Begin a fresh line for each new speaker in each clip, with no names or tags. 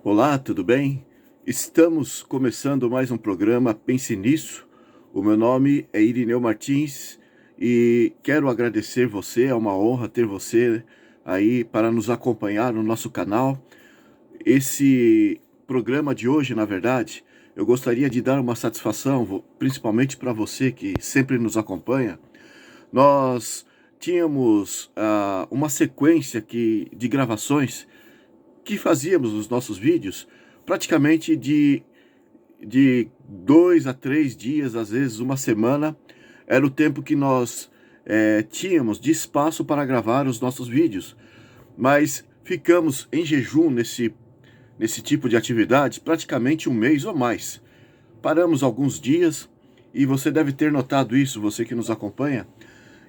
Olá, tudo bem? Estamos começando mais um programa Pense Nisso. O meu nome é Irineu Martins e quero agradecer você, é uma honra ter você aí para nos acompanhar no nosso canal. Esse programa de hoje, na verdade, eu gostaria de dar uma satisfação, principalmente para você que sempre nos acompanha. Nós tínhamos uma sequência de gravações que fazíamos nos nossos vídeos praticamente de 2 a 3 dias, às vezes uma semana, era o tempo que nós tínhamos de espaço para gravar os nossos vídeos. Mas ficamos em jejum nesse tipo de atividade praticamente um mês ou mais. Paramos alguns dias e você deve ter notado isso, você que nos acompanha,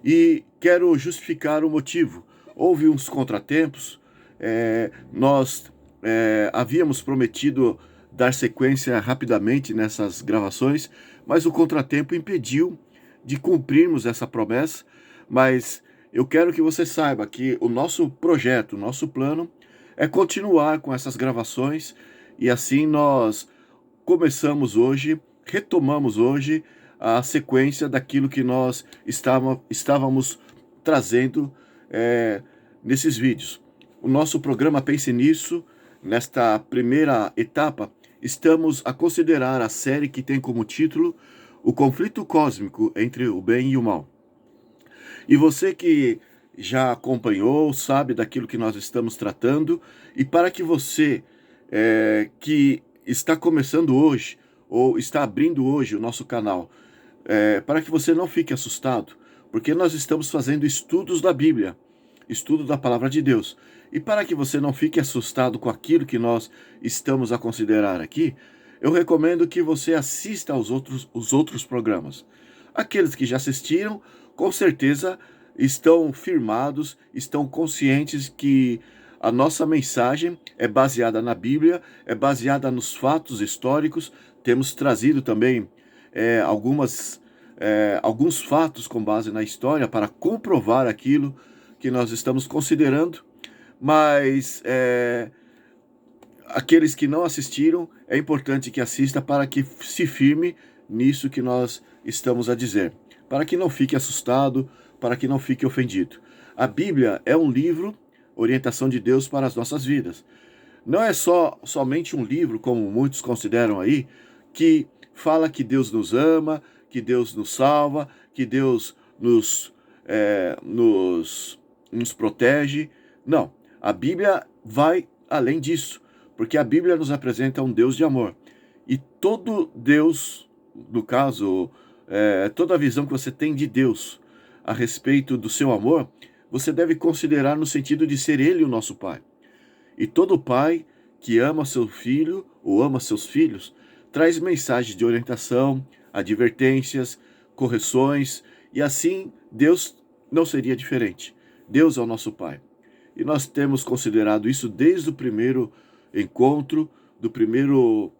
e quero justificar o motivo. Houve uns contratempos, nós havíamos prometido dar sequência rapidamente nessas gravações, mas o contratempo impediu de cumprirmos essa promessa. Mas eu quero que você saiba que o nosso projeto, o nosso plano é continuar com essas gravações e assim nós começamos hoje, retomamos hoje a sequência daquilo que nós estávamos trazendo nesses vídeos. O nosso programa Pense Nisso, nesta primeira etapa, estamos a considerar a série que tem como título O Conflito Cósmico entre o Bem e o Mal. E você que já acompanhou, sabe daquilo que nós estamos tratando, e para que você que está começando hoje, ou está abrindo hoje o nosso canal, para que você não fique assustado, porque nós estamos fazendo estudos da Bíblia, estudo da Palavra de Deus. E para que você não fique assustado com aquilo que nós estamos a considerar aqui, eu recomendo que você assista os outros programas. Aqueles que já assistiram, com certeza estão firmados, estão conscientes que a nossa mensagem é baseada na Bíblia, é baseada nos fatos históricos. Temos trazido também alguns fatos com base na história para comprovar aquilo que nós estamos considerando, mas aqueles que não assistiram, é importante que assista para que se firme nisso que nós estamos a dizer, para que não fique assustado, para que não fique ofendido. A Bíblia é um livro, orientação de Deus para as nossas vidas. Não é somente um livro, como muitos consideram aí, que fala que Deus nos ama, que Deus nos salva, que Deus nos protege. Não, a Bíblia vai além disso, porque a Bíblia nos apresenta um Deus de amor. E todo Deus, no caso, toda a visão que você tem de Deus a respeito do seu amor, você deve considerar no sentido de ser Ele o nosso Pai. E todo pai que ama seu filho ou ama seus filhos traz mensagens de orientação, advertências, correções, e assim Deus não seria diferente. Deus é o nosso Pai. E nós temos considerado isso desde o primeiro encontro, do primeiro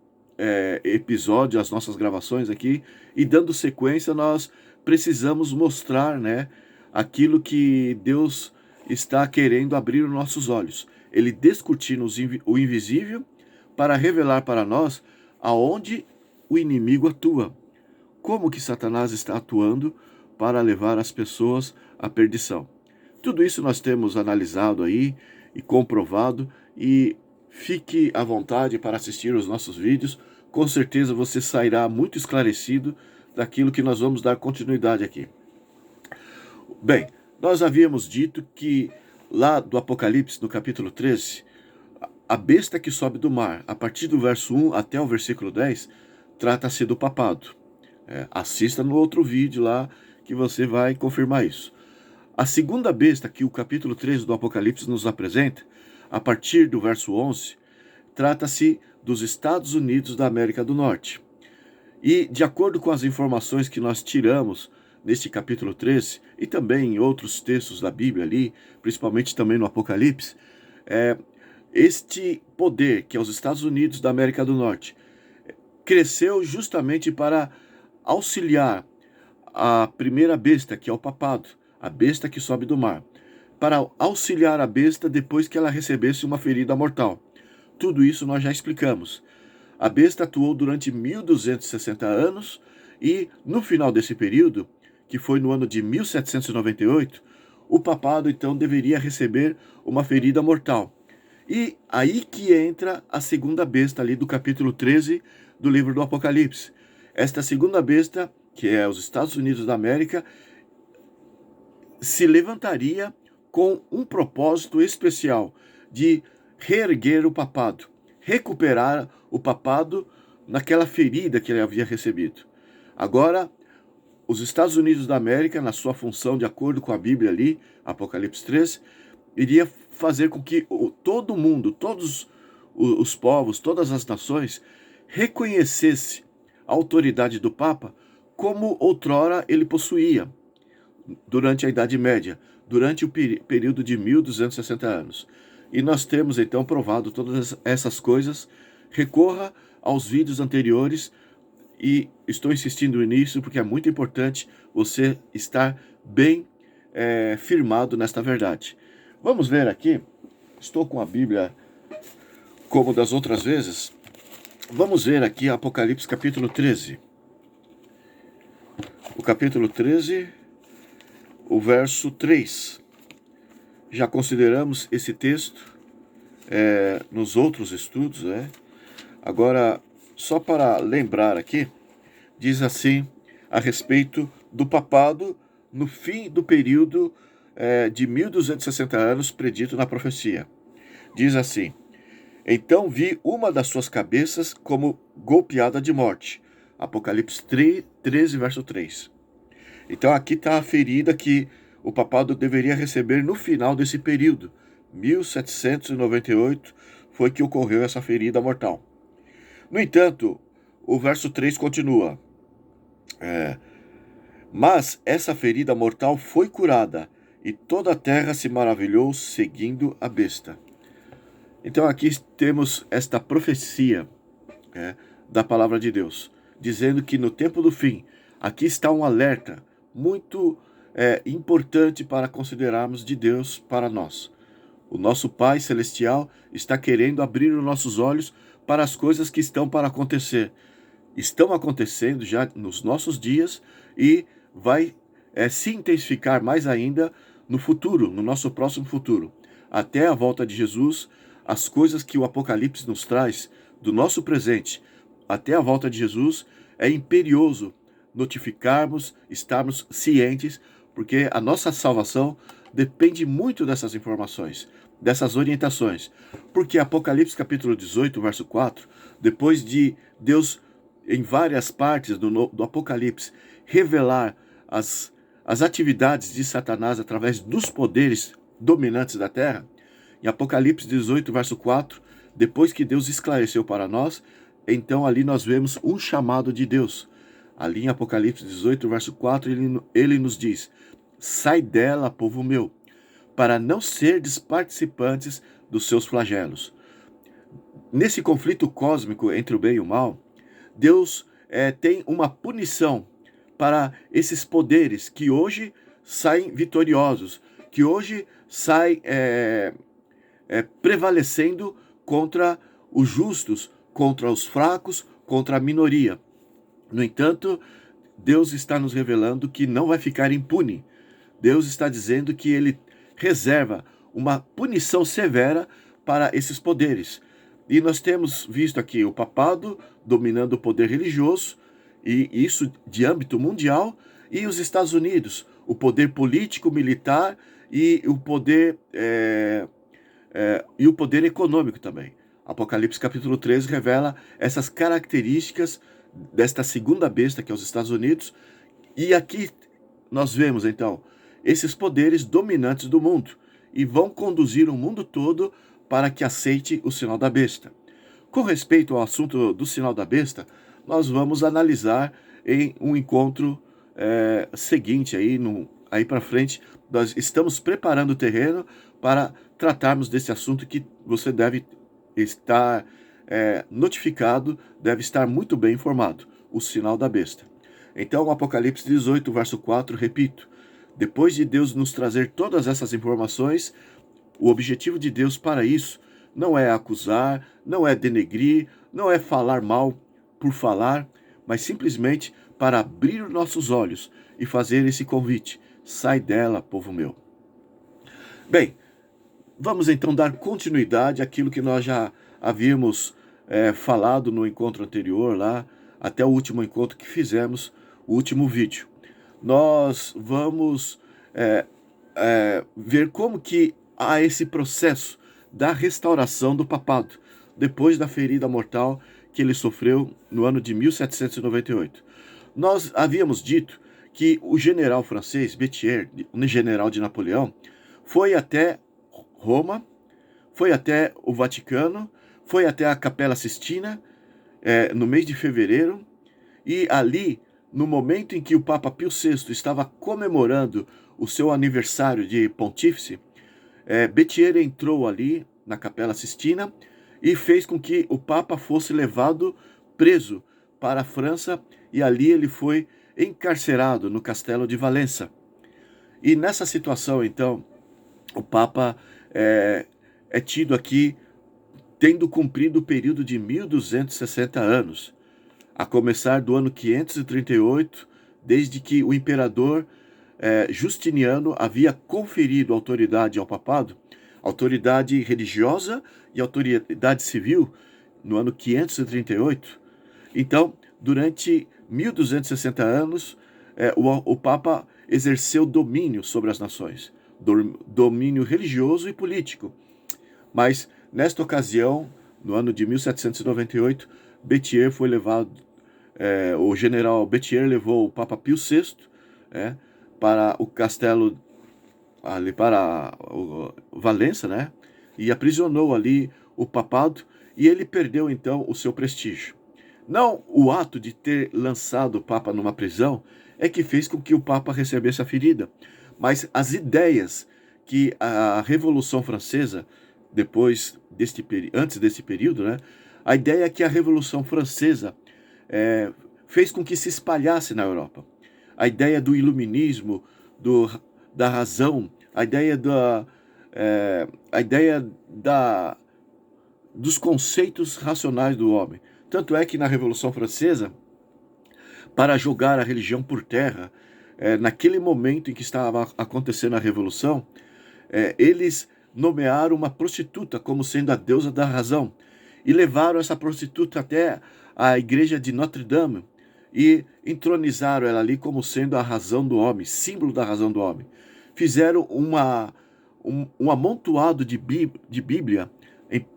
episódio, as nossas gravações aqui, e dando sequência, nós precisamos mostrar, né, aquilo que Deus está querendo abrir os nossos olhos. Ele descortina o invisível para revelar para nós aonde o inimigo atua. Como que Satanás está atuando para levar as pessoas à perdição. Tudo isso nós temos analisado aí e comprovado, e fique à vontade para assistir os nossos vídeos. Com certeza você sairá muito esclarecido daquilo que nós vamos dar continuidade aqui. Bem, nós havíamos dito que lá do Apocalipse, no capítulo 13, a besta que sobe do mar, a partir do verso 1 até o versículo 10, trata-se do papado. Assista no outro vídeo lá que você vai confirmar isso. A segunda besta que o capítulo 13 do Apocalipse nos apresenta, a partir do verso 11, trata-se dos Estados Unidos da América do Norte. E, de acordo com as informações que nós tiramos neste capítulo 13, e também em outros textos da Bíblia ali, principalmente também no Apocalipse, este poder, que é os Estados Unidos da América do Norte, cresceu justamente para auxiliar a primeira besta, que é o papado, a besta que sobe do mar, para auxiliar a besta depois que ela recebesse uma ferida mortal. tudo isso nós já explicamos. A besta atuou durante 1260 anos e, no final desse período, que foi no ano de 1798, o papado então deveria receber uma ferida mortal. E aí que entra a segunda besta ali do capítulo 13 do livro do Apocalipse. Esta segunda besta, que é os Estados Unidos da América, se levantaria com um propósito especial de reerguer o papado, recuperar o papado naquela ferida que ele havia recebido. Agora, os Estados Unidos da América, na sua função, de acordo com a Bíblia ali, Apocalipse 3, iria fazer com que todo mundo, todos os povos, todas as nações, reconhecesse a autoridade do Papa como outrora ele possuía, durante a Idade Média, durante o período de 1260 anos. E nós temos então provado todas essas coisas. Recorra aos vídeos anteriores e estou insistindo nisso porque é muito importante você estar bem firmado nesta verdade. Vamos ver aqui, estou com a Bíblia como das outras vezes. Vamos ver aqui Apocalipse capítulo 13. O capítulo 13, o verso 3. Já consideramos esse texto nos outros estudos, né? Agora, só para lembrar aqui, diz assim a respeito do papado no fim do período de 1260 anos predito na profecia. Diz assim: então vi uma das suas cabeças como golpeada de morte. Apocalipse 13, verso 3. Então aqui está a ferida que o papado deveria receber no final desse período. 1798 foi que ocorreu essa ferida mortal. No entanto, o verso 3 continua. Mas essa ferida mortal foi curada, e toda a terra se maravilhou seguindo a besta. Então aqui temos esta profecia da palavra de Deus, dizendo que no tempo do fim, aqui está um alerta muito importante para considerarmos de Deus para nós. O nosso Pai Celestial está querendo abrir os nossos olhos para as coisas que estão para acontecer. Estão acontecendo já nos nossos dias e vai se intensificar mais ainda no futuro, no nosso próximo futuro. Até a volta de Jesus, as coisas que o Apocalipse nos traz do nosso presente até a volta de Jesus, é imperioso notificarmos, estarmos cientes, porque a nossa salvação depende muito dessas informações, dessas orientações. Porque Apocalipse capítulo 18, verso 4, depois de Deus, em várias partes do Apocalipse, revelar as atividades de Satanás através dos poderes dominantes da terra, em Apocalipse 18, verso 4, depois que Deus esclareceu para nós, então ali nós vemos um chamado de Deus. Ali em Apocalipse 18, verso 4, ele nos diz: sai dela, povo meu, para não serdes participantes dos seus flagelos. Nesse conflito cósmico entre o bem e o mal, Deus tem uma punição para esses poderes que hoje saem vitoriosos, que hoje saem prevalecendo contra os justos, contra os fracos, contra a minoria. No entanto, Deus está nos revelando que não vai ficar impune. Deus está dizendo que ele reserva uma punição severa para esses poderes. E nós temos visto aqui o papado dominando o poder religioso, e isso de âmbito mundial, e os Estados Unidos, o poder político, militar e o poder econômico também. Apocalipse capítulo 13 revela essas características desta segunda besta, que é os Estados Unidos, e aqui nós vemos então esses poderes dominantes do mundo, e vão conduzir o mundo todo para que aceite o sinal da besta. Com respeito ao assunto do sinal da besta, nós vamos analisar em um encontro seguinte, aí para frente. Nós estamos preparando o terreno para tratarmos desse assunto que você deve estar notificado, deve estar muito bem informado, o sinal da besta. Então, Apocalipse 18, verso 4, repito, depois de Deus nos trazer todas essas informações, o objetivo de Deus para isso não é acusar, não é denegrir, não é falar mal por falar, mas simplesmente para abrir os nossos olhos e fazer esse convite: sai dela, povo meu. Bem, vamos então dar continuidade àquilo que nós já havíamos falado no encontro anterior lá, até o último encontro que fizemos, o último vídeo. Nós vamos ver como que há esse processo da restauração do papado, depois da ferida mortal que ele sofreu no ano de 1798. Nós havíamos dito que o general francês, Béthier, o general de Napoleão, foi até Roma, foi até o Vaticano, foi até a Capela Sistina, no mês de fevereiro, e ali, no momento em que o Papa Pio VI estava comemorando o seu aniversário de pontífice, Béthier entrou ali na Capela Sistina e fez com que o Papa fosse levado preso para a França, e ali ele foi encarcerado no Castelo de Valença. E nessa situação, então, o Papa é tido aqui tendo cumprido o período de 1260 anos, a começar do ano 538, desde que o imperador Justiniano havia conferido autoridade ao papado, autoridade religiosa e autoridade civil, no ano 538. Então, durante 1260 anos, o Papa exerceu domínio sobre as nações, domínio religioso e político. Mas, nesta ocasião, no ano de 1798, Béthier foi levado, o general Béthier levou o Papa Pio VI para o castelo, ali para Valença, né? E aprisionou ali o papado, e ele perdeu então o seu prestígio. Não o ato de ter lançado o Papa numa prisão é que fez com que o Papa recebesse a ferida, mas as ideias que a Revolução Francesa, antes desse período, né? A ideia é que a Revolução Francesa fez com que se espalhasse na Europa. A ideia do iluminismo, da razão, a ideia dos conceitos racionais do homem. Tanto é que na Revolução Francesa, para jogar a religião por terra, naquele momento em que estava acontecendo a Revolução, eles nomearam uma prostituta como sendo a deusa da razão, e levaram essa prostituta até a igreja de Notre Dame, e entronizaram ela ali como sendo a razão do homem, símbolo da razão do homem. Fizeram um amontoado de Bíblia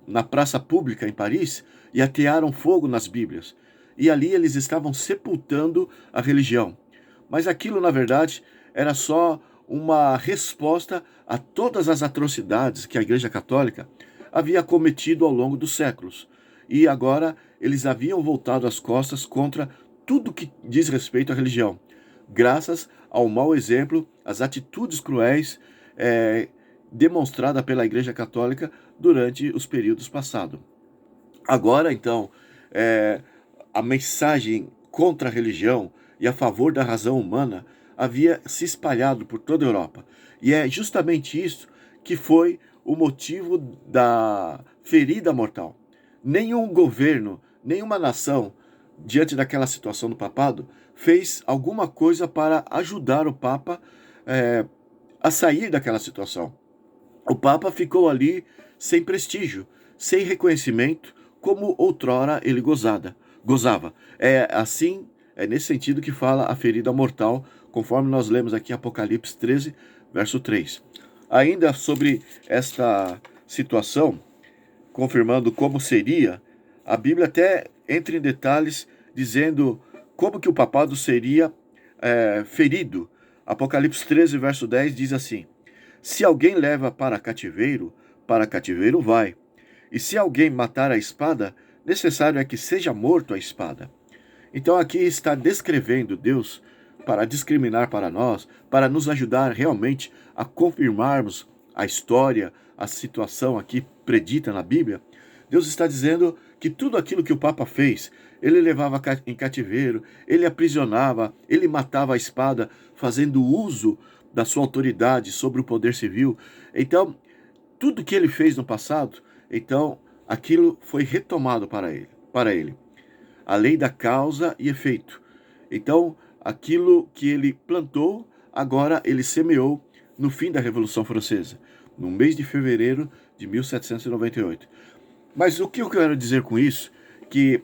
na praça pública em Paris, e atearam fogo nas Bíblias. E ali eles estavam sepultando a religião. Mas aquilo, na verdade, era só uma resposta a todas as atrocidades que a Igreja Católica havia cometido ao longo dos séculos. E agora eles haviam voltado as costas contra tudo que diz respeito à religião, graças ao mau exemplo, às atitudes cruéis demonstradas pela Igreja Católica durante os períodos passados. Agora, então, a mensagem contra a religião e a favor da razão humana havia se espalhado por toda a Europa. E é justamente isso que foi o motivo da ferida mortal. Nenhum governo, nenhuma nação, diante daquela situação do papado, fez alguma coisa para ajudar o Papa a sair daquela situação. O Papa ficou ali sem prestígio, sem reconhecimento, como outrora ele gozava. É nesse sentido que fala a ferida mortal, conforme nós lemos aqui em Apocalipse 13, verso 3. Ainda sobre esta situação, confirmando como seria, a Bíblia até entra em detalhes dizendo como que o papado seria ferido. Apocalipse 13, verso 10 diz assim: se alguém leva para cativeiro vai. E se alguém matar a espada, necessário é que seja morto a espada. Então aqui está descrevendo Deus para discriminar para nós, para nos ajudar realmente a confirmarmos a história, a situação aqui predita na Bíblia. Deus está dizendo que tudo aquilo que o Papa fez, ele levava em cativeiro, ele aprisionava, ele matava a espada, fazendo uso da sua autoridade sobre o poder civil. Então, tudo que ele fez no passado então aquilo foi retomado para ele. A lei da causa e efeito. Então, aquilo que ele plantou, agora ele semeou no fim da Revolução Francesa, no mês de fevereiro de 1798. Mas o que eu quero dizer com isso? Que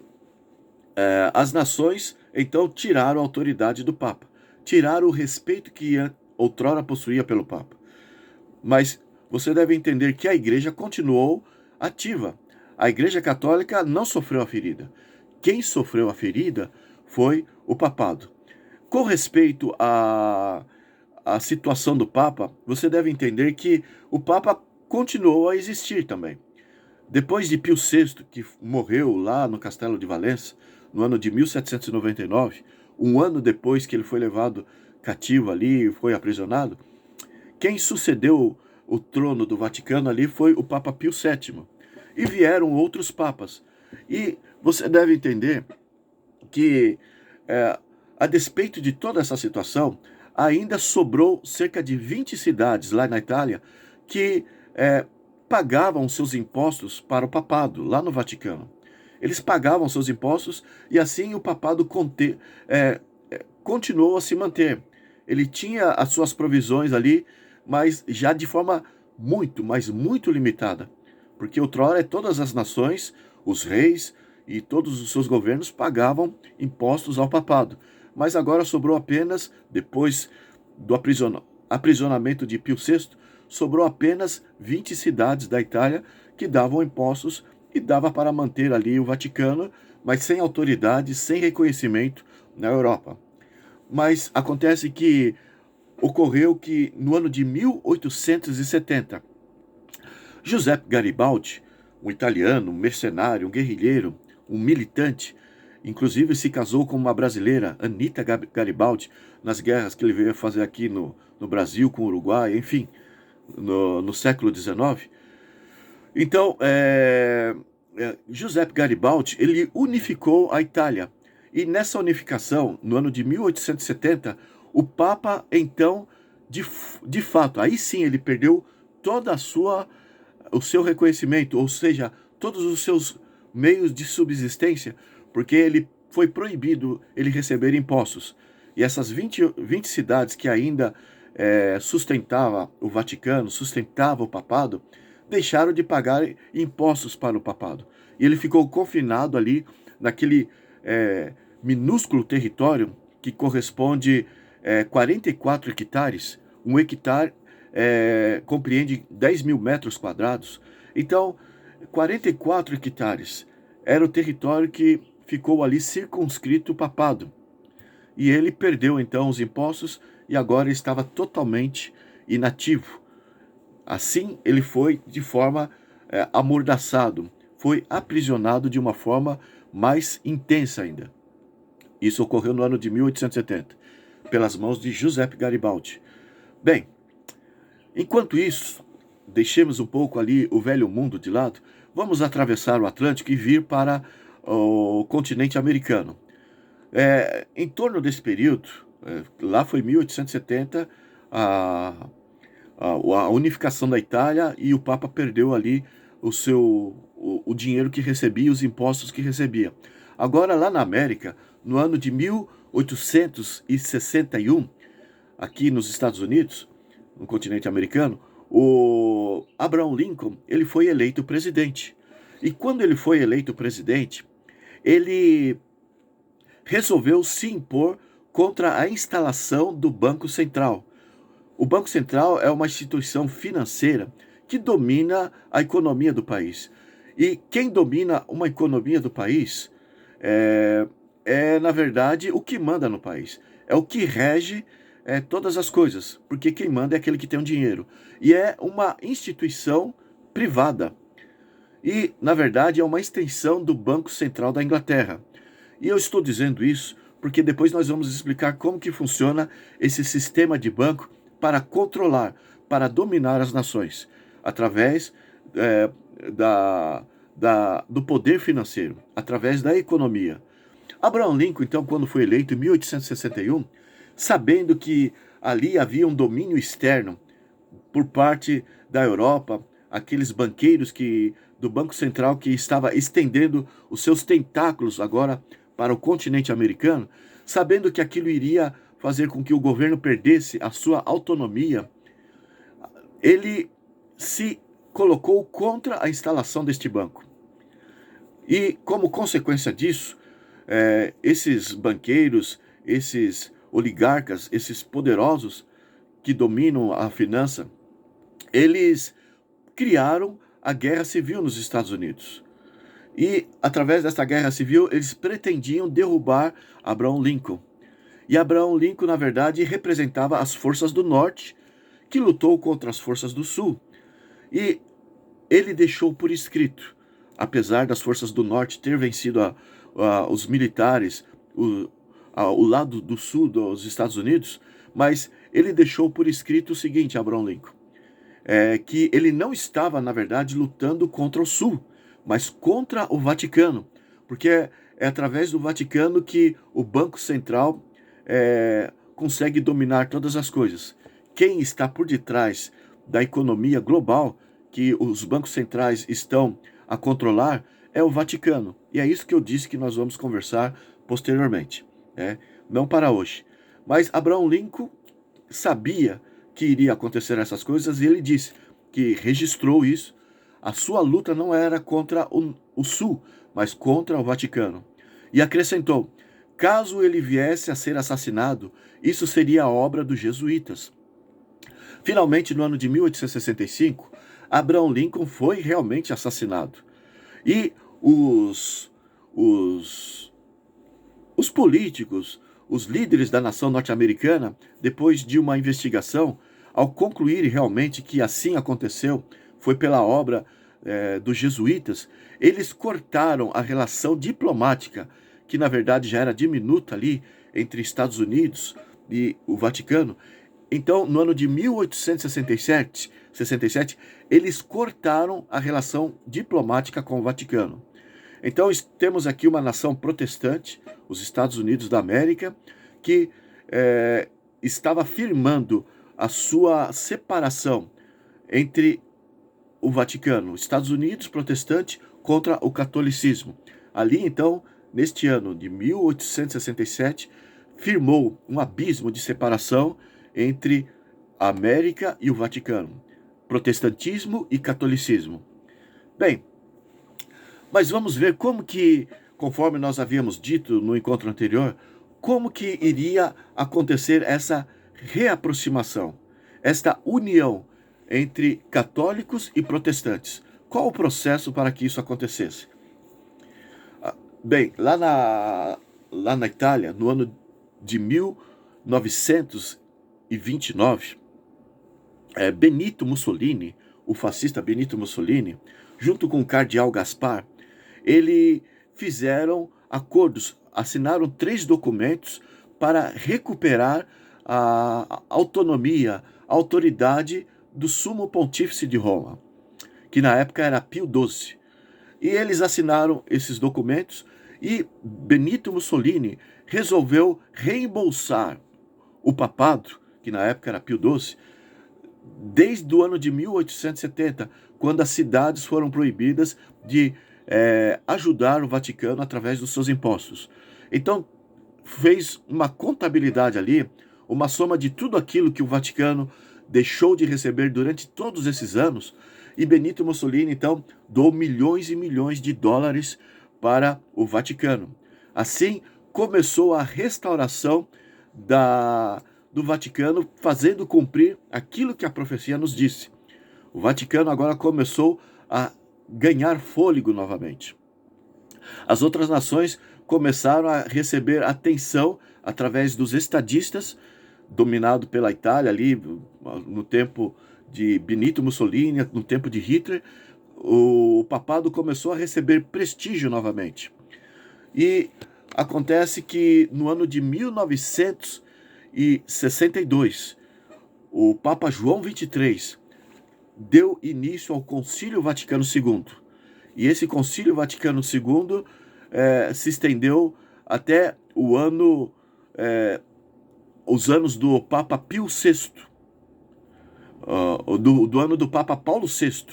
as nações, então, tiraram a autoridade do Papa, tiraram o respeito que outrora possuía pelo Papa. Mas você deve entender que a igreja continuou ativa. A Igreja Católica não sofreu a ferida. Quem sofreu a ferida foi o papado. Com respeito à situação do Papa, você deve entender que o Papa continuou a existir também. Depois de Pio VI, que morreu lá no Castelo de Valença, no ano de 1799, um ano depois que ele foi levado cativo ali, foi aprisionado, quem sucedeu o trono do Vaticano ali foi o Papa Pio VII. E vieram outros papas. E você deve entender que, a despeito de toda essa situação, ainda sobrou cerca de 20 cidades lá na Itália que pagavam seus impostos para o papado, lá no Vaticano. Eles pagavam seus impostos e assim o papado continuou a se manter. Ele tinha as suas provisões ali, mas já de forma muito, mas muito limitada. Porque outrora todas as nações, os reis e todos os seus governos pagavam impostos ao papado. Mas agora sobrou apenas, depois do aprisionamento de Pio VI, sobrou apenas 20 cidades da Itália que davam impostos e dava para manter ali o Vaticano, mas sem autoridade, sem reconhecimento na Europa. Mas acontece que ocorreu que no ano de 1870, Giuseppe Garibaldi, um italiano, um mercenário, um guerrilheiro, um militante, inclusive se casou com uma brasileira, Anita Garibaldi, nas guerras que ele veio fazer aqui no Brasil, com o Uruguai, enfim, no século XIX. Então, Giuseppe Garibaldi, ele unificou a Itália. E nessa unificação, no ano de 1870, o Papa, então, de fato, aí sim ele perdeu toda o seu reconhecimento, ou seja, todos os seus meios de subsistência, porque ele foi proibido ele receber impostos. E essas 20 cidades que ainda sustentava o Vaticano, sustentava o papado, deixaram de pagar impostos para o papado. E ele ficou confinado ali naquele minúsculo território que corresponde 44 hectares. Um hectare compreende 10 mil metros quadrados. Então, 44 hectares era o território que ficou ali circunscrito o papado. E ele perdeu então os impostos e agora estava totalmente inativo. Assim, ele foi de forma amordaçado, foi aprisionado de uma forma mais intensa ainda. Isso ocorreu no ano de 1870, pelas mãos de Giuseppe Garibaldi. Bem, enquanto isso, deixemos um pouco ali o velho mundo de lado, vamos atravessar o Atlântico e vir para o continente americano. Em torno desse período, lá foi 1870, a unificação da Itália, e o Papa perdeu ali o dinheiro que recebia, os impostos que recebia. Agora, lá na América, no ano de 1861, aqui nos Estados Unidos, no continente americano, o Abraham Lincoln, ele foi eleito presidente. E quando ele foi eleito presidente, ele resolveu se impor contra a instalação do Banco Central. O Banco Central é uma instituição financeira que domina a economia do país. E quem domina uma economia do país na verdade, o que manda no país. É o que rege todas as coisas, porque quem manda é aquele que tem o dinheiro. E é uma instituição privada. E, na verdade, é uma extensão do Banco Central da Inglaterra. E eu estou dizendo isso porque depois nós vamos explicar como que funciona esse sistema de banco para controlar, para dominar as nações, através do poder financeiro, através da economia. Abraham Lincoln, então, quando foi eleito em 1861, sabendo que ali havia um domínio externo por parte da Europa, aqueles banqueiros do Banco Central que estava estendendo os seus tentáculos agora para o continente americano, sabendo que aquilo iria fazer com que o governo perdesse a sua autonomia, ele se colocou contra a instalação deste banco. E, como consequência disso, esses banqueiros, esses oligarcas, esses poderosos que dominam a finança, eles criaram a Guerra Civil nos Estados Unidos. E, através dessa Guerra Civil, eles pretendiam derrubar Abraham Lincoln. E Abraham Lincoln, na verdade, representava as forças do Norte, que lutou contra as forças do Sul. E ele deixou por escrito, apesar das forças do Norte ter vencido os militares, o lado do Sul dos Estados Unidos, mas ele deixou por escrito o seguinte, Abraham Lincoln, que ele não estava, na verdade, lutando contra o Sul, mas contra o Vaticano, porque é através do Vaticano que o Banco Central consegue dominar todas as coisas. Quem está por detrás da economia global que os bancos centrais estão a controlar é o Vaticano. E é isso que eu disse que nós vamos conversar posteriormente, não para hoje. Mas Abraham Lincoln sabia que iria acontecer essas coisas e ele disse que registrou isso. A sua luta não era contra o Sul, mas contra o Vaticano. E acrescentou, caso ele viesse a ser assassinado, isso seria a obra dos jesuítas. Finalmente, no ano de 1865, Abraham Lincoln foi realmente assassinado. E os políticos, os líderes da nação norte-americana, depois de uma investigação, ao concluir realmente que assim aconteceu, foi pela obra dos jesuítas, eles cortaram a relação diplomática, que na verdade já era diminuta ali, entre Estados Unidos e o Vaticano. Então, no ano de 1867, eles cortaram a relação diplomática com o Vaticano. Então, temos aqui uma nação protestante, os Estados Unidos da América, que estava firmando a sua separação entre o Vaticano, Estados Unidos protestante contra o catolicismo. Ali, então, neste ano de 1867, firmou um abismo de separação entre a América e o Vaticano, protestantismo e catolicismo. Bem, mas vamos ver como que, conforme nós havíamos dito no encontro anterior, como que iria acontecer essa reaproximação, esta união entre católicos e protestantes. Qual o processo para que isso acontecesse? Bem, lá na Itália, no ano de 1929, Benito Mussolini, o fascista Benito Mussolini, junto com o cardeal Gaspar, eles fizeram acordos, assinaram 3 documentos para recuperar a autonomia, a autoridade do Sumo Pontífice de Roma, que na época era Pio XII. E eles assinaram esses documentos e Benito Mussolini resolveu reembolsar o papado, que na época era Pio XII, desde o ano de 1870, quando as cidades foram proibidas de ajudar o Vaticano através dos seus impostos. Então, fez uma contabilidade ali, uma soma de tudo aquilo que o Vaticano deixou de receber durante todos esses anos, e Benito Mussolini, então, doou milhões e milhões de dólares para o Vaticano. Assim, começou a restauração do Vaticano, fazendo cumprir aquilo que a profecia nos disse. O Vaticano agora começou a ganhar fôlego novamente. As outras nações começaram a receber atenção através dos estadistas, dominado pela Itália ali no tempo de Benito Mussolini, no tempo de Hitler. O papado começou a receber prestígio novamente. E acontece que no ano de 1962, o Papa João XXIII deu início ao Concílio Vaticano II. E esse Concílio Vaticano II se estendeu até os anos do Papa Pio VI, do ano do Papa Paulo VI.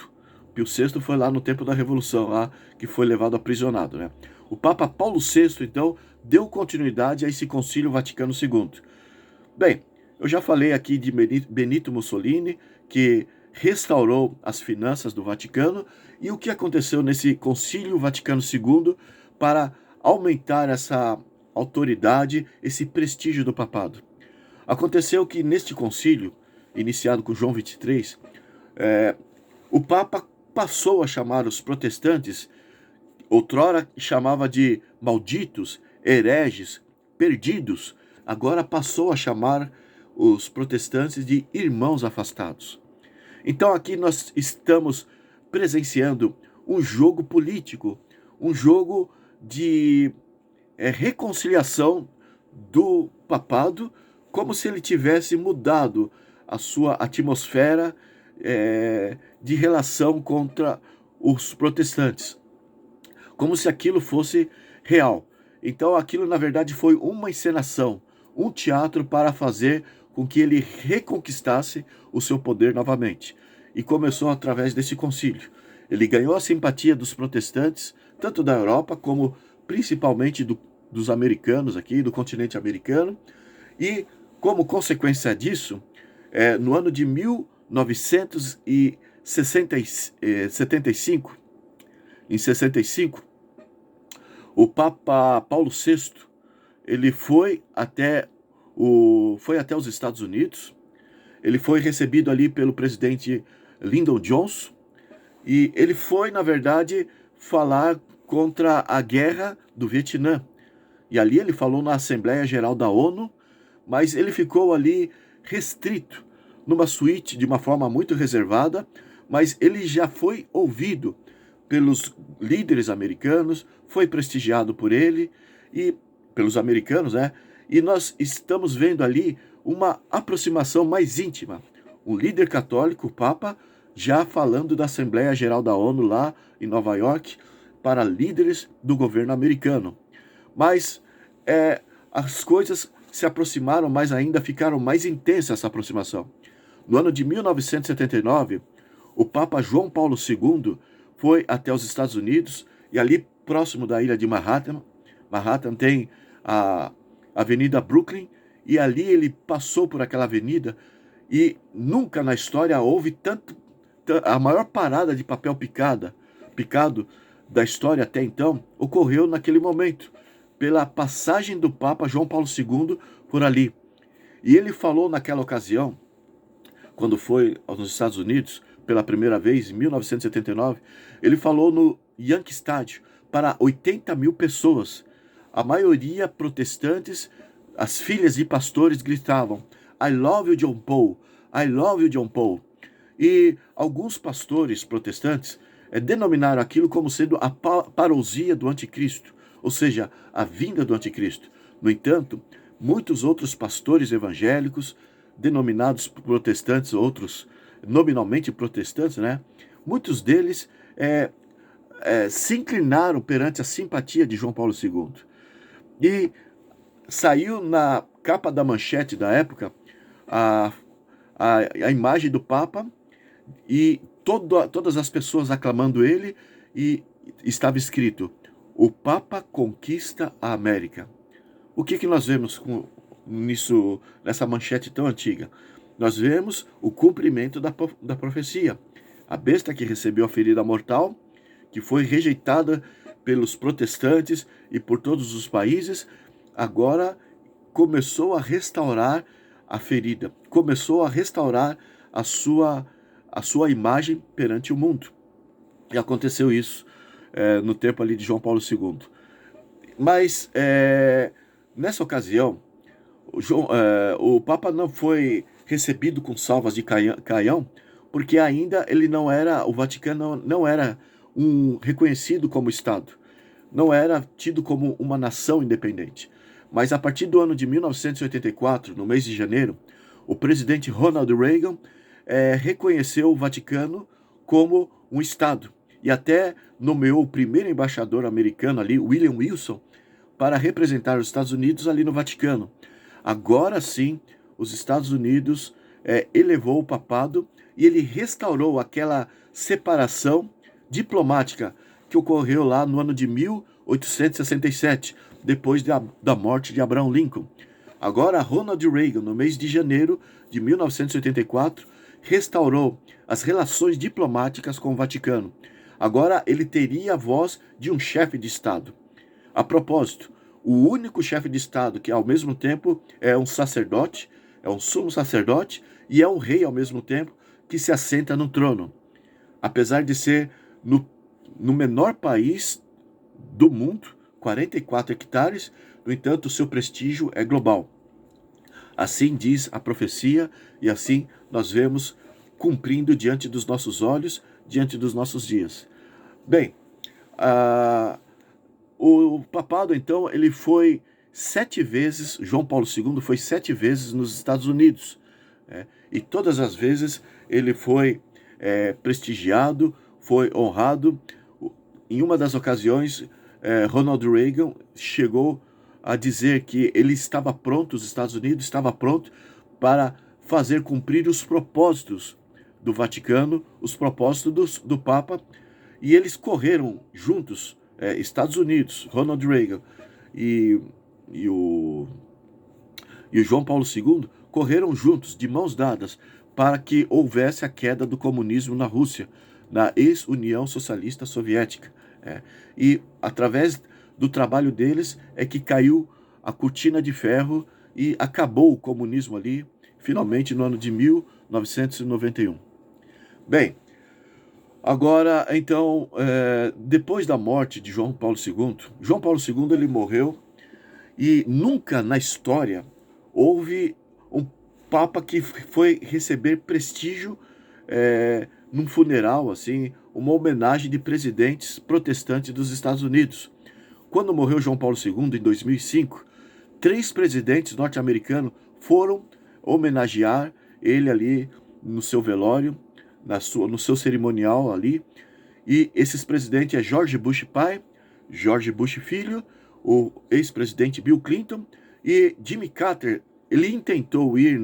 Pio VI foi lá no tempo da Revolução, lá que foi levado aprisionado, né? O Papa Paulo VI, então, deu continuidade a esse Concílio Vaticano II. Bem, eu já falei aqui de Benito Mussolini, que restaurou as finanças do Vaticano, e o que aconteceu nesse Concílio Vaticano II para aumentar essa autoridade, esse prestígio do papado. Aconteceu que neste concílio, iniciado com João XXIII, o Papa passou a chamar os protestantes, outrora chamava de malditos, hereges, perdidos, agora passou a chamar os protestantes de irmãos afastados. Então aqui nós estamos presenciando um jogo político, um jogo de reconciliação do papado, como se ele tivesse mudado a sua atmosfera de relação contra os protestantes, como se aquilo fosse real. Então aquilo na verdade foi uma encenação, um teatro para fazer com que ele reconquistasse o seu poder novamente. E começou através desse concílio. Ele ganhou a simpatia dos protestantes, tanto da Europa como principalmente dos americanos aqui, do continente americano. E como consequência disso, no ano de 1975, em 65, o Papa Paulo VI, ele foi até os Estados Unidos. Ele foi recebido ali pelo presidente Lyndon Johnson, e ele foi, na verdade, falar contra a guerra do Vietnã. E ali ele falou na Assembleia Geral da ONU, mas ele ficou ali restrito, numa suíte, de uma forma muito reservada, mas ele já foi ouvido pelos líderes americanos, foi prestigiado por ele e pelos americanos, né? E nós estamos vendo ali uma aproximação mais íntima. Um líder católico, o Papa, já falando da Assembleia Geral da ONU lá em Nova York, para líderes do governo americano. Mas as coisas se aproximaram mais ainda, ficaram mais intensa essa aproximação. No ano de 1979, o Papa João Paulo II foi até os Estados Unidos, e ali próximo da ilha de Manhattan tem a Avenida Brooklyn, e ali ele passou por aquela avenida, e nunca na história houve a maior parada de papel picado da história até então, ocorreu naquele momento, pela passagem do Papa João Paulo II por ali. E ele falou naquela ocasião, quando foi aos Estados Unidos pela primeira vez, em 1979, ele falou no Yankee Stadium para 80 mil pessoas, a maioria protestantes. As filhas de pastores gritavam: I love you, John Paul, I love you, John Paul. E alguns pastores protestantes denominaram aquilo como sendo a parousia do anticristo, ou seja, a vinda do anticristo. No entanto, muitos outros pastores evangélicos, denominados protestantes, outros nominalmente protestantes, né? Muitos deles se inclinaram perante a simpatia de João Paulo II. E saiu na capa da manchete da época a imagem do Papa e todas as pessoas aclamando ele, e estava escrito: o Papa conquista a América. O que nós vemos nessa manchete tão antiga? Nós vemos o cumprimento da profecia. A besta que recebeu a ferida mortal, que foi rejeitada pelos protestantes e por todos os países, agora começou a restaurar a ferida, começou a restaurar a sua imagem perante o mundo. E aconteceu isso no tempo ali de João Paulo II. Mas nessa ocasião, o Papa não foi recebido com salvas de canhão, porque ainda o Vaticano não era reconhecido como Estado, não era tido como uma nação independente. Mas a partir do ano de 1984, no mês de janeiro, o presidente Ronald Reagan reconheceu o Vaticano como um Estado, e até nomeou o primeiro embaixador americano ali, William Wilson, para representar os Estados Unidos ali no Vaticano. Agora sim, os Estados Unidos elevou o papado e ele restaurou aquela separação diplomática que ocorreu lá no ano de 1867, depois da morte de Abraham Lincoln. Agora, Ronald Reagan, no mês de janeiro de 1984, restaurou as relações diplomáticas com o Vaticano. Agora ele teria a voz de um chefe de Estado. A propósito, o único chefe de Estado que ao mesmo tempo é um sacerdote, é um sumo sacerdote e é um rei ao mesmo tempo que se assenta no trono. Apesar de ser no menor país do mundo, 44 hectares, no entanto, o seu prestígio é global. Assim diz a profecia e assim nós vemos cumprindo diante dos nossos olhos, diante dos nossos dias. Bem, o papado, então, ele foi 7 vezes, João Paulo II foi 7 vezes nos Estados Unidos. E todas as vezes ele foi prestigiado, foi honrado. Em uma das ocasiões, Ronald Reagan chegou a dizer que ele estava pronto, os Estados Unidos estava pronto para fazer cumprir os propósitos do Vaticano, os propósitos do Papa, e eles correram juntos, Estados Unidos, Ronald Reagan e o João Paulo II, correram juntos, de mãos dadas, para que houvesse a queda do comunismo na Rússia, na ex-União Socialista Soviética. E através do trabalho deles é que caiu a cortina de ferro e acabou o comunismo ali, finalmente no ano de 1991. Bem, agora, então, depois da morte de João Paulo II ele morreu e nunca na história houve um Papa que foi receber prestígio num funeral, assim, uma homenagem de presidentes protestantes dos Estados Unidos. Quando morreu João Paulo II, em 2005, 3 presidentes norte-americanos foram homenagear ele ali no seu velório, no seu cerimonial ali. E esses presidentes é George Bush pai, George Bush filho, o ex-presidente Bill Clinton e Jimmy Carter. Ele intentou ir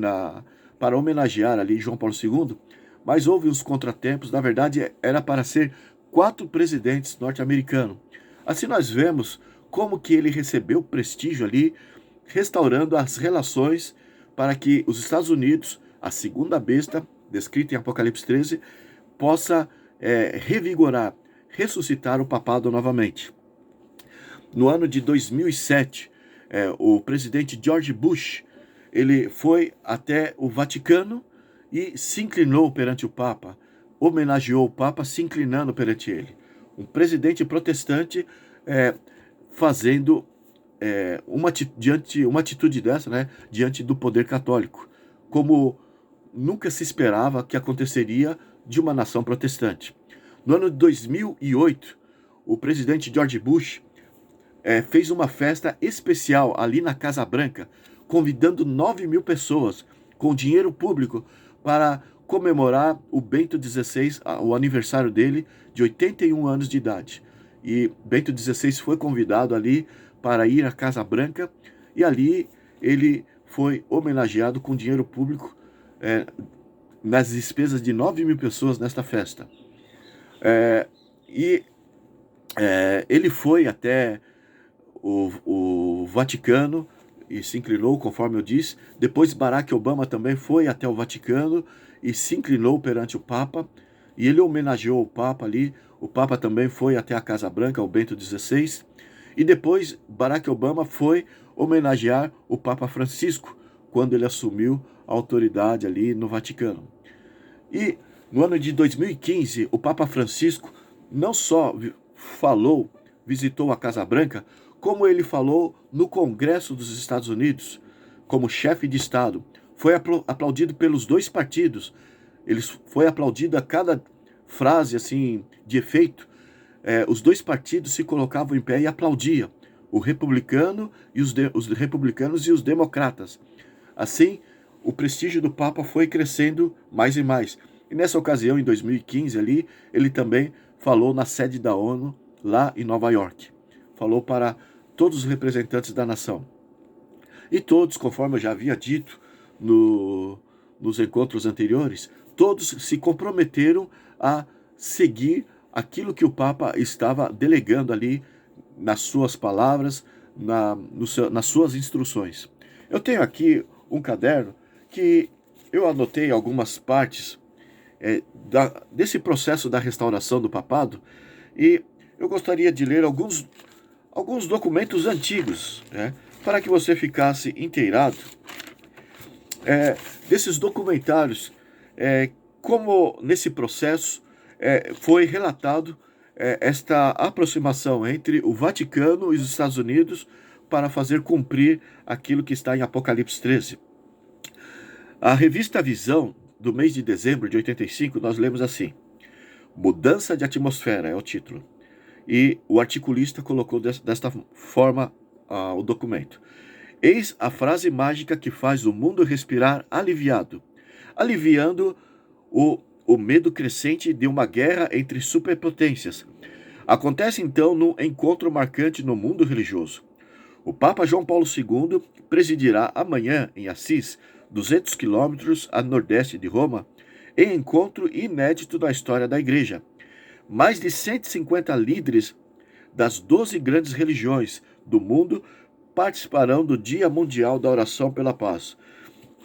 para homenagear ali João Paulo II, mas houve uns contratempos. Na verdade, era para ser 4 presidentes norte-americanos. Assim nós vemos como que ele recebeu prestígio ali, restaurando as relações para que os Estados Unidos, a segunda besta, descrita em Apocalipse 13, possa revigorar, ressuscitar o papado novamente. No ano de 2007, o presidente George Bush, ele foi até o Vaticano e se inclinou perante o Papa, homenageou o Papa se inclinando perante ele. Um presidente protestante fazendo uma atitude dessa, né, diante do poder católico, como nunca se esperava que aconteceria de uma nação protestante. No ano de 2008, o presidente George Bush fez uma festa especial ali na Casa Branca, convidando 9.000 pessoas com dinheiro público para comemorar o Bento XVI, o aniversário dele de 81 anos de idade. E Bento XVI foi convidado ali para ir à Casa Branca e ali ele foi homenageado com dinheiro público nas despesas de 9.000 pessoas nesta festa. Ele foi até o Vaticano e se inclinou, conforme eu disse. Depois Barack Obama também foi até o Vaticano e se inclinou perante o Papa, e ele homenageou o Papa ali. O Papa também foi até a Casa Branca, o Bento XVI, e depois Barack Obama foi homenagear o Papa Francisco, quando ele assumiu a autoridade ali no Vaticano. E no ano de 2015, o Papa Francisco não só visitou a Casa Branca, como ele falou no Congresso dos Estados Unidos, como chefe de Estado. Foi aplaudido pelos 2 partidos. Ele foi aplaudido a cada frase assim de efeito. Os 2 partidos se colocavam em pé e aplaudiam, o republicano e os republicanos e os democratas. Assim, o prestígio do Papa foi crescendo mais e mais. E nessa ocasião, em 2015, ali, ele também falou na sede da ONU, lá em Nova York. Falou para todos os representantes da nação. E todos, conforme eu já havia dito nos encontros anteriores, todos se comprometeram a seguir aquilo que o Papa estava delegando ali nas suas palavras, nas suas instruções. Eu tenho aqui um caderno que eu anotei algumas partes desse processo da restauração do papado, e eu gostaria de ler alguns documentos antigos, né, para que você ficasse inteirado desses documentários, como nesse processo foi relatado esta aproximação entre o Vaticano e os Estados Unidos para fazer cumprir aquilo que está em Apocalipse 13. A revista Visão, do mês de dezembro de 85, nós lemos assim: Mudança de atmosfera é o título. E o articulista colocou desta forma o documento. Eis a frase mágica que faz o mundo respirar aliviado, aliviando o medo crescente de uma guerra entre superpotências. Acontece então num encontro marcante no mundo religioso. O Papa João Paulo II presidirá amanhã em Assis, 200 quilômetros a nordeste de Roma, em encontro inédito na história da Igreja. Mais de 150 líderes das 12 grandes religiões do mundo participarão do Dia Mundial da Oração pela Paz,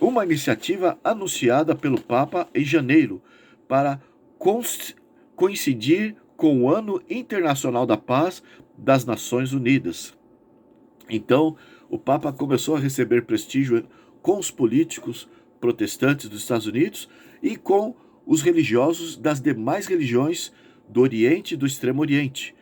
uma iniciativa anunciada pelo Papa em janeiro para coincidir com o Ano Internacional da Paz das Nações Unidas. Então, o Papa começou a receber prestígio com os políticos protestantes dos Estados Unidos e com os religiosos das demais religiões do Oriente e do Extremo Oriente,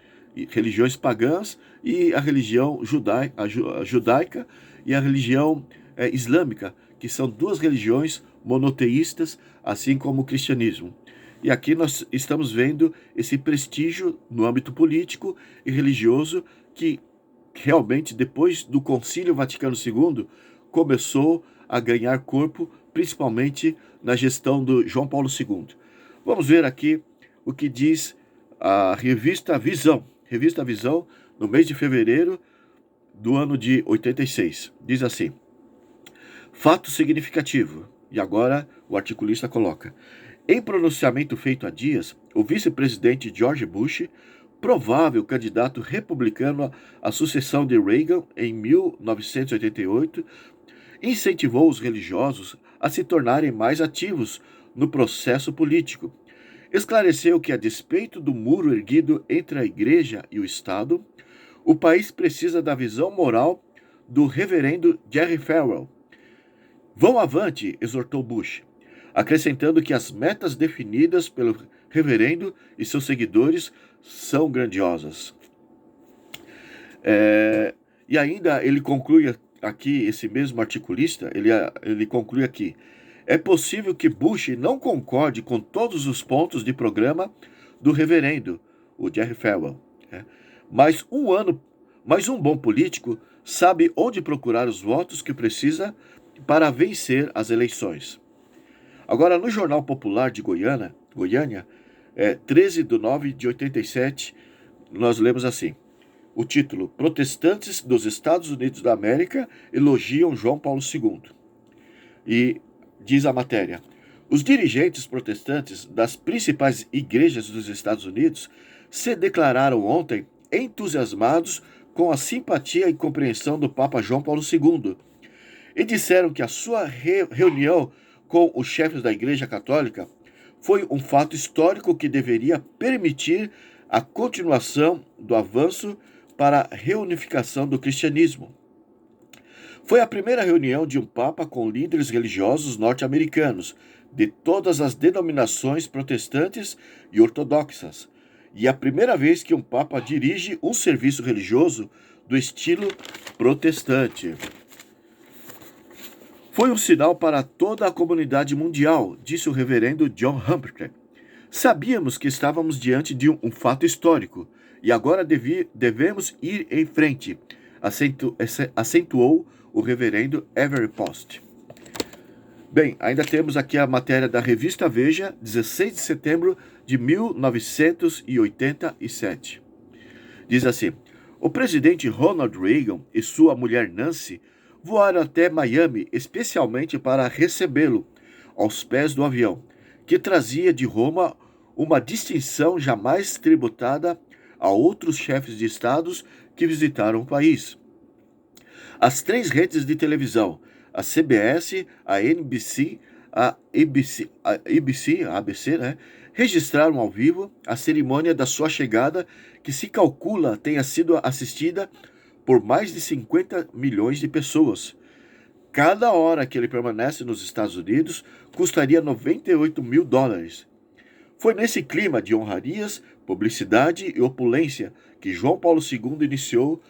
religiões pagãs e a religião judaica e a religião islâmica, que são duas religiões monoteístas, assim como o cristianismo. E aqui nós estamos vendo esse prestígio no âmbito político e religioso que realmente, depois do Concílio Vaticano II, começou a ganhar corpo, principalmente na gestão do João Paulo II. Vamos ver aqui o que diz a revista Visão. Revista Visão, no mês de fevereiro do ano de 86. Diz assim: fato significativo. E agora o articulista coloca: em pronunciamento feito há dias, o vice-presidente George Bush, provável candidato republicano à sucessão de Reagan em 1988, incentivou os religiosos a se tornarem mais ativos no processo político. Esclareceu que, a despeito do muro erguido entre a Igreja e o Estado, o país precisa da visão moral do reverendo Jerry Falwell. Vão avante, exortou Bush, acrescentando que as metas definidas pelo reverendo e seus seguidores são grandiosas. E ainda ele conclui aqui, esse mesmo articulista, ele conclui aqui: é possível que Bush não concorde com todos os pontos de programa do reverendo, o Jerry Falwell, mas um bom político sabe onde procurar os votos que precisa para vencer as eleições. Agora, no Jornal Popular de Goiânia, 13 de 9 de 87, nós lemos assim: o título: Protestantes dos Estados Unidos da América elogiam João Paulo II. E diz a matéria: os dirigentes protestantes das principais igrejas dos Estados Unidos se declararam ontem entusiasmados com a simpatia e compreensão do Papa João Paulo II e disseram que a sua reunião com os chefes da Igreja Católica foi um fato histórico que deveria permitir a continuação do avanço para a reunificação do cristianismo. Foi a primeira reunião de um Papa com líderes religiosos norte-americanos, de todas as denominações protestantes e ortodoxas, e a primeira vez que um Papa dirige um serviço religioso do estilo protestante. Foi um sinal para toda a comunidade mundial, disse o reverendo John Humphrey. Sabíamos que estávamos diante de um fato histórico, e agora devemos ir em frente, acentuou o reverendo Avery Post. Bem, ainda temos aqui a matéria da revista Veja, 16 de setembro de 1987. Diz assim: o presidente Ronald Reagan e sua mulher Nancy voaram até Miami especialmente para recebê-lo aos pés do avião, que trazia de Roma uma distinção jamais tributada a outros chefes de estados que visitaram o país. As três redes de televisão, a CBS, a NBC, a ABC, né, registraram ao vivo a cerimônia da sua chegada, que se calcula tenha sido assistida por mais de 50 milhões de pessoas. Cada hora que ele permanece nos Estados Unidos custaria $98 mil. Foi nesse clima de honrarias, publicidade e opulência que João Paulo II iniciou,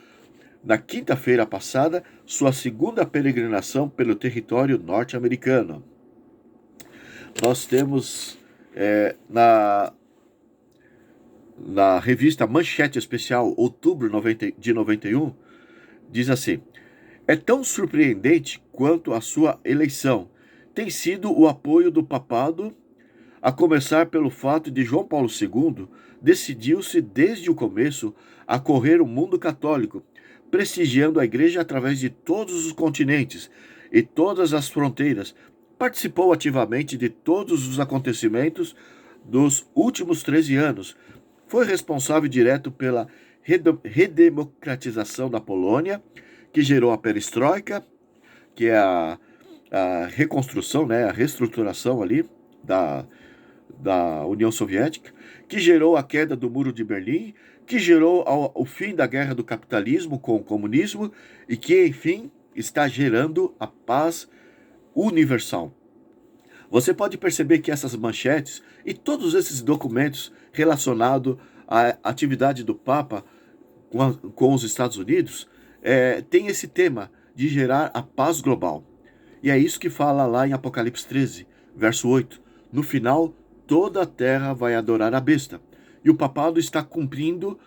na quinta-feira passada, sua segunda peregrinação pelo território norte-americano. Nós temos na revista Manchete Especial, outubro de 91, diz assim: é tão surpreendente quanto a sua eleição tem sido o apoio do papado, a começar pelo fato de João Paulo II decidiu-se desde o começo a correr o mundo católico, prestigiando a Igreja através de todos os continentes e todas as fronteiras. Participou ativamente de todos os acontecimentos dos últimos 13 anos. Foi responsável direto pela redemocratização da Polônia, que gerou a perestroika, que é a reconstrução, né, a reestruturação ali da União Soviética, que gerou a queda do Muro de Berlim, que gerou o fim da guerra do capitalismo com o comunismo e que, enfim, está gerando a paz universal. Você pode perceber que essas manchetes e todos esses documentos relacionados à atividade do Papa com os Estados Unidos tem esse tema de gerar a paz global. E é isso que fala lá em Apocalipse 13, verso 8. No final, toda a terra vai adorar a besta. E o papado está cumprindo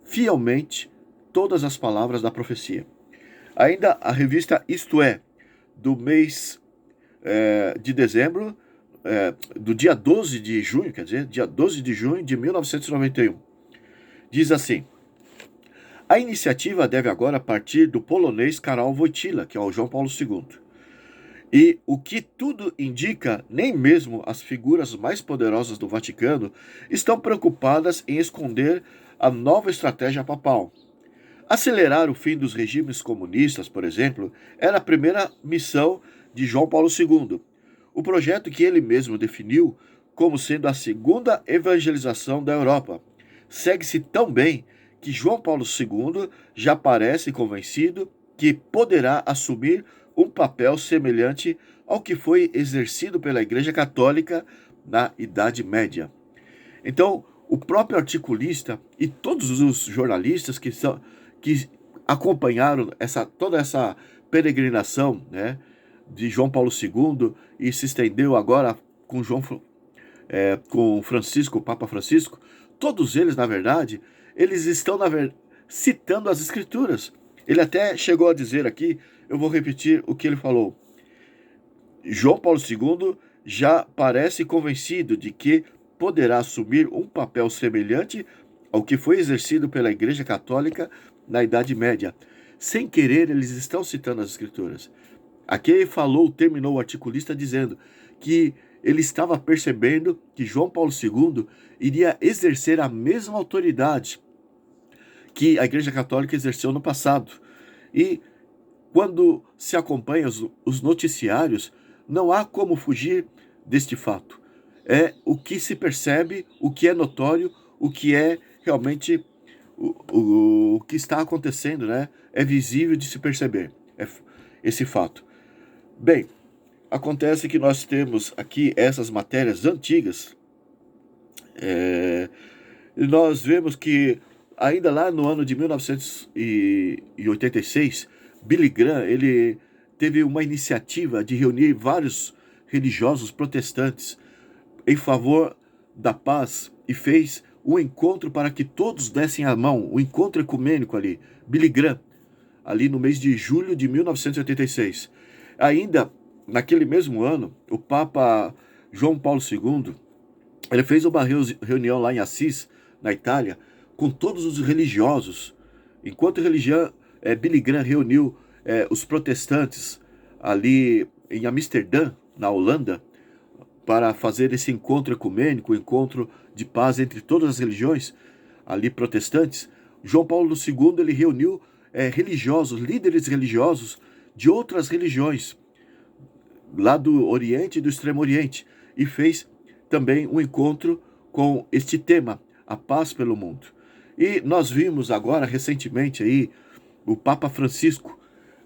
fielmente todas as palavras da profecia. Ainda a revista Isto É, do mês de dezembro, do dia 12 de junho, quer dizer, dia 12 de junho de 1991. Diz assim: a iniciativa deve agora partir do polonês Karol Wojtyła, que é o João Paulo II. E o que tudo indica, nem mesmo as figuras mais poderosas do Vaticano estão preocupadas em esconder a nova estratégia papal. Acelerar o fim dos regimes comunistas, por exemplo, era a primeira missão de João Paulo II, o projeto que ele mesmo definiu como sendo a segunda evangelização da Europa. Segue-se tão bem que João Paulo II já parece convencido que poderá assumir um papel semelhante ao que foi exercido pela Igreja Católica na Idade Média. Então, o próprio articulista e todos os jornalistas que acompanharam toda essa peregrinação, né, de João Paulo II e se estendeu agora com Francisco, o Papa Francisco, todos eles, na verdade, eles estão citando as Escrituras. Ele até chegou a dizer aqui, eu vou repetir o que ele falou. João Paulo II já parece convencido de que poderá assumir um papel semelhante ao que foi exercido pela Igreja Católica na Idade Média. Sem querer, eles estão citando as Escrituras. Aqui ele terminou o articulista dizendo que ele estava percebendo que João Paulo II iria exercer a mesma autoridade que a Igreja Católica exerceu no passado. E quando se acompanha os noticiários, não há como fugir deste fato. É o que se percebe, o que é notório, o que é realmente o que está acontecendo, né? É visível de se perceber esse fato. Bem, acontece que nós temos aqui essas matérias antigas. E nós vemos que ainda lá no ano de 1986, Billy Graham, ele teve uma iniciativa de reunir vários religiosos protestantes em favor da paz e fez um encontro para que todos dessem a mão, um encontro ecumênico ali, Billy Graham, ali no mês de julho de 1986. Ainda naquele mesmo ano, o Papa João Paulo II, ele fez uma reunião lá em Assis, na Itália, com todos os religiosos. Enquanto Billy Graham reuniu os protestantes ali em Amsterdã, na Holanda, para fazer esse encontro ecumênico, encontro de paz entre todas as religiões, ali protestantes, João Paulo II ele reuniu religiosos, líderes religiosos de outras religiões, lá do Oriente e do Extremo Oriente, e fez também um encontro com este tema, a paz pelo mundo. E nós vimos agora, recentemente, aí, o Papa Francisco,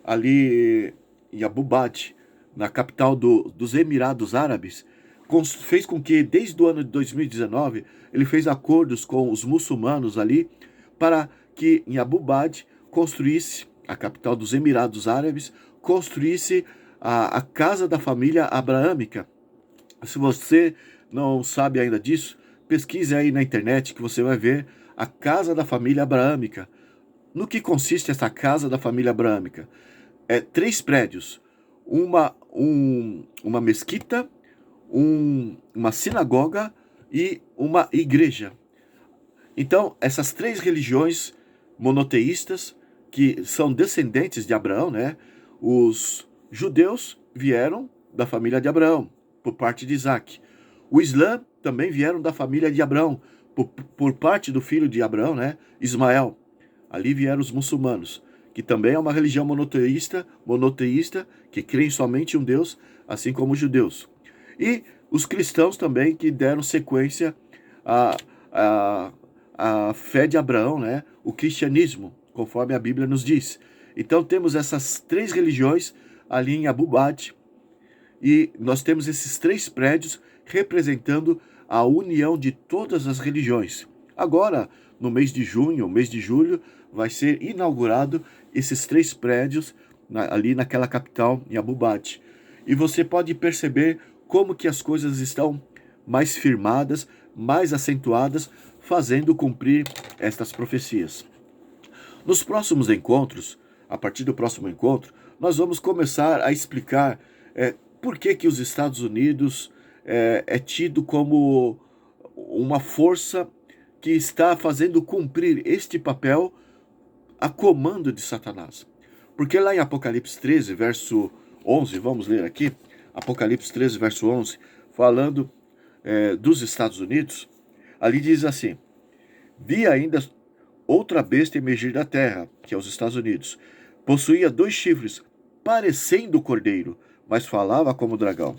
ali em Abu Dhabi, na capital dos Emirados Árabes, fez com que, desde o ano de 2019, ele fez acordos com os muçulmanos ali, para que em Abu Dhabi construísse, a capital dos Emirados Árabes, construísse a casa da família abraâmica. Se você não sabe ainda disso, pesquise aí na internet que você vai ver a casa da família abraâmica. No que consiste essa casa da família abraâmica? 3 prédios, uma mesquita, uma sinagoga e uma igreja. Então, essas 3 religiões monoteístas, que são descendentes de Abraão, né? Os judeus vieram da família de Abraão, por parte de Isaac. O Islã também vieram da família de Abraão, por parte do filho de Abraão, né? Ismael. Ali vieram os muçulmanos, que também é uma religião monoteísta, que crê somente em um Deus, assim como os judeus. E os cristãos também, que deram sequência à fé de Abraão, né? O cristianismo, conforme a Bíblia nos diz. Então temos essas 3 religiões ali em Abu Dhabi, e nós temos esses 3 prédios representando a união de todas as religiões. Agora, no mês de junho, mês de julho, vai ser inaugurado esses 3 prédios ali naquela capital, em Abu Dhabi. E você pode perceber como que as coisas estão mais firmadas, mais acentuadas, fazendo cumprir estas profecias. Nos próximos encontros, a partir do próximo encontro, nós vamos começar a explicar por que os Estados Unidos é tido como uma força que está fazendo cumprir este papel a comando de Satanás. Porque lá em Apocalipse 13, verso 11, vamos ler aqui, Apocalipse 13, verso 11, falando dos Estados Unidos, ali diz assim: vi ainda outra besta emergir da terra, que é os Estados Unidos. Possuía 2 chifres, parecendo cordeiro, mas falava como dragão.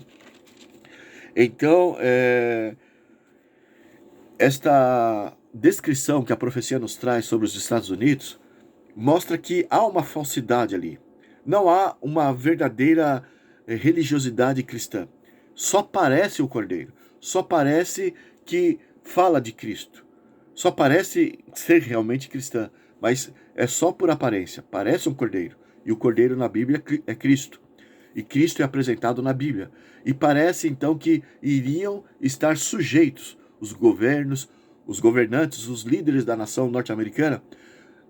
Então, esta descrição que a profecia nos traz sobre os Estados Unidos mostra que há uma falsidade ali. Não há uma verdadeira religiosidade cristã. Só parece o cordeiro. Só parece que fala de Cristo. Só parece ser realmente cristã, mas é só por aparência. Parece um cordeiro. E o cordeiro na Bíblia é Cristo. E Cristo é apresentado na Bíblia. E parece então que iriam estar sujeitos os governos, os governantes, os líderes da nação norte-americana,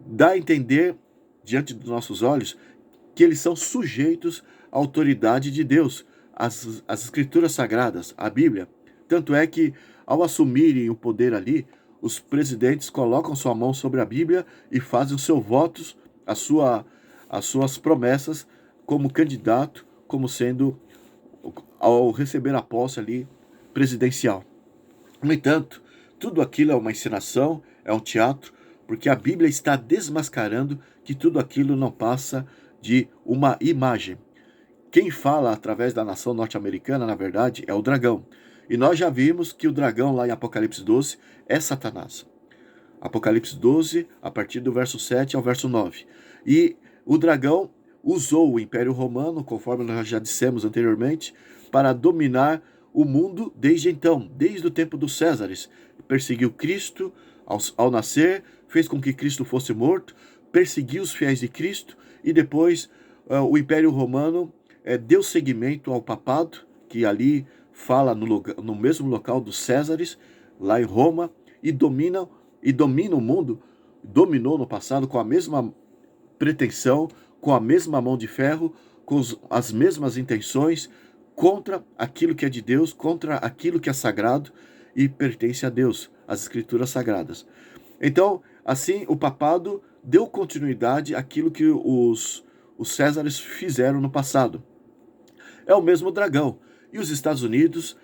dá a entender, diante dos nossos olhos, que eles são sujeitos à autoridade de Deus, às escrituras sagradas, à Bíblia. Tanto é que, ao assumirem o poder ali, os presidentes colocam sua mão sobre a Bíblia e fazem os seus votos, as suas promessas como candidato, como sendo, ao receber a posse ali, presidencial. No entanto, tudo aquilo é uma encenação, é um teatro, porque a Bíblia está desmascarando que tudo aquilo não passa de uma imagem. Quem fala através da nação norte-americana, na verdade, é o dragão. E nós já vimos que o dragão lá em Apocalipse 12 é Satanás. Apocalipse 12, a partir do verso 7 ao verso 9. E o dragão usou o Império Romano, conforme nós já dissemos anteriormente, para dominar o mundo desde então, desde o tempo dos Césares. Perseguiu Cristo ao nascer, fez com que Cristo fosse morto, perseguiu os fiéis de Cristo e depois o Império Romano deu seguimento ao papado, que ali fala no mesmo local dos Césares, lá em Roma, e domina o mundo, dominou no passado com a mesma pretensão, com a mesma mão de ferro, com as mesmas intenções, contra aquilo que é de Deus, contra aquilo que é sagrado e pertence a Deus, as escrituras sagradas. Então, assim, o papado deu continuidade àquilo que os Césares fizeram no passado. É o mesmo dragão. E os Estados Unidos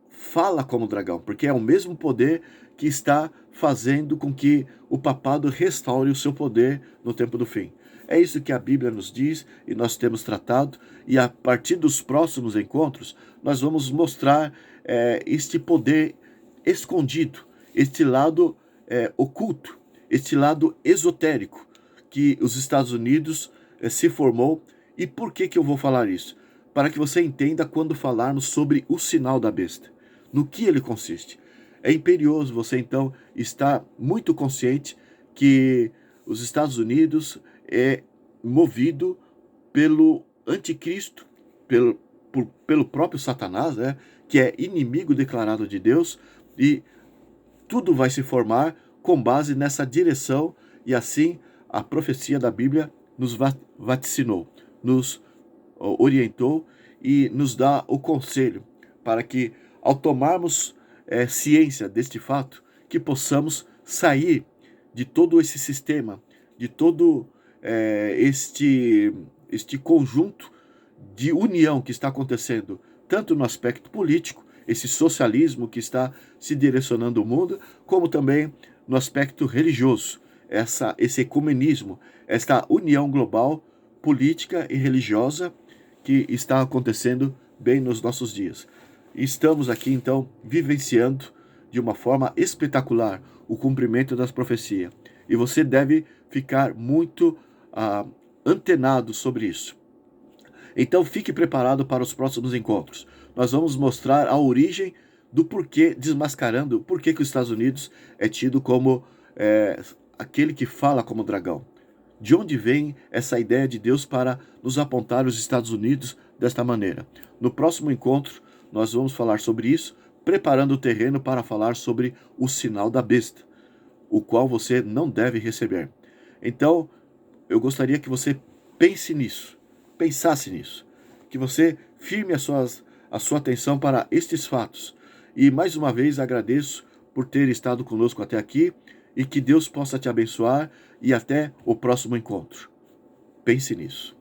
fala como dragão, porque é o mesmo poder que está fazendo com que o papado restaure o seu poder no tempo do fim. É isso que a Bíblia nos diz e nós temos tratado, e a partir dos próximos encontros nós vamos mostrar este poder escondido, este lado oculto, este lado esotérico que os Estados Unidos se formou. E por que eu vou falar isso? Para que você entenda quando falarmos sobre o sinal da besta, no que ele consiste. É imperioso você então estar muito consciente que os Estados Unidos é movido pelo anticristo, pelo próprio Satanás, né, que é inimigo declarado de Deus, e tudo vai se formar com base nessa direção, e assim a profecia da Bíblia nos vaticinou, nos orientou e nos dá o conselho para que, ao tomarmos ciência deste fato, que possamos sair de todo esse sistema, de todo este conjunto de união que está acontecendo, tanto no aspecto político, esse socialismo que está se direcionando o mundo, como também no aspecto religioso, esse ecumenismo, esta união global, política e religiosa que está acontecendo bem nos nossos dias. Estamos aqui, então, vivenciando de uma forma espetacular o cumprimento das profecias. E você deve ficar muito antenado sobre isso. Então, fique preparado para os próximos encontros. Nós vamos mostrar a origem do porquê, desmascarando o porquê que os Estados Unidos é tido como aquele que fala como dragão. De onde vem essa ideia de Deus para nos apontar os Estados Unidos desta maneira? No próximo encontro, nós vamos falar sobre isso, preparando o terreno para falar sobre o sinal da besta, o qual você não deve receber. Então, eu gostaria que você pensasse nisso, que você firme a sua atenção para estes fatos. E mais uma vez agradeço por ter estado conosco até aqui, e que Deus possa te abençoar, e até o próximo encontro. Pense nisso.